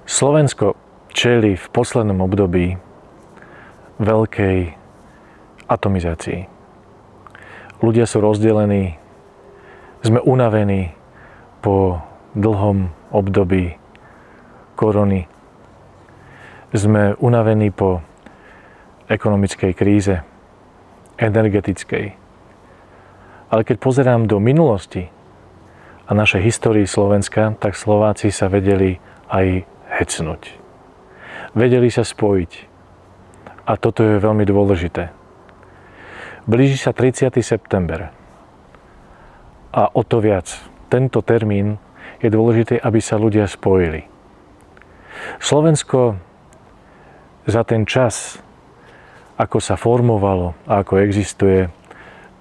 Slovensko čelí v poslednom období veľkej atomizácii. Ľudia sú rozdelení, sme unavení po dlhom období korony. Sme unavení po ekonomickej kríze, energetickej. Ale keď pozerám do minulosti a našej histórii Slovenska, tak Slováci sa vedeli aj hecnúť. Vedeli sa spojiť. A toto je veľmi dôležité. Blíži sa 30. september. A o to viac, tento termín je dôležité, aby sa ľudia spojili. Slovensko za ten čas, ako sa formovalo a ako existuje,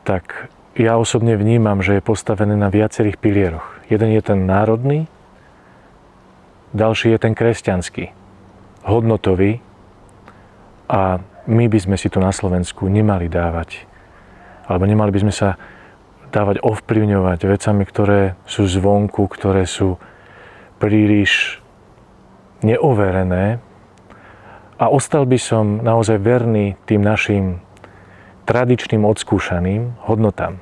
tak ja osobne vnímam, že je postavené na viacerých pilieroch. Jeden je ten národný, ďalší je ten kresťanský, hodnotový, a my by sme si tu na Slovensku nemali dávať, alebo nemali by sme sa dávať ovplyvňovať vecami, ktoré sú zvonku, ktoré sú príliš neoverené, a ostal by som naozaj verný tým našim tradičným odskúšaným hodnotám.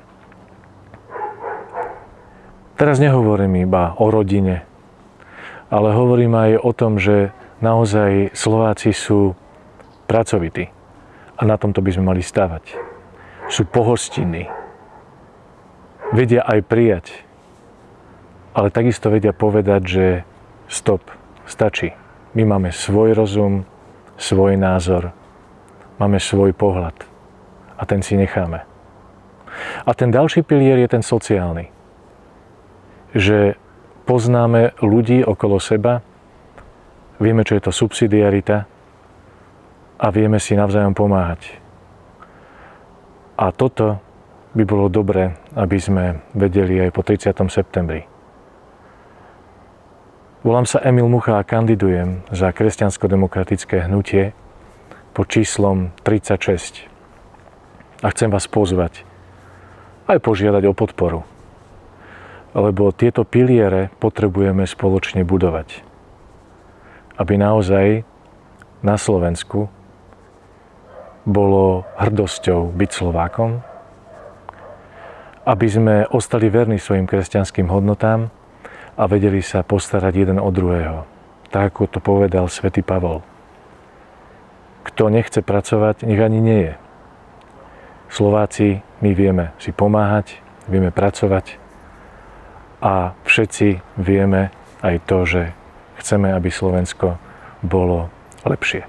Teraz nehovorím iba o rodine, ale hovorím aj o tom, že naozaj Slováci sú pracovití a na tomto by sme mali stavať. Sú pohostinní, vedia aj prijať, ale takisto vedia povedať, že stop, stačí. My máme svoj rozum, svoj názor, máme svoj pohľad a ten si necháme. A ten ďalší pilier je ten sociálny. Že poznáme ľudí okolo seba, vieme, čo je to subsidiarita a vieme si navzájom pomáhať. A toto by bolo dobré, aby sme vedeli aj po 30. septembri. Volám sa Emil Mucha a kandidujem za kresťansko-demokratické hnutie pod číslom 36. A chcem vás pozvať, aj požiadať o podporu. Lebo tieto piliere potrebujeme spoločne budovať. Aby naozaj na Slovensku bolo hrdosťou byť Slovákom, aby sme ostali verní svojim kresťanským hodnotám a vedeli sa postarať jeden o druhého. Tak, ako to povedal svätý Pavol. Kto nechce pracovať, nech ani nie je. Slováci, my vieme si pomáhať, vieme pracovať a všetci vieme aj to, že chceme, aby Slovensko bolo lepšie.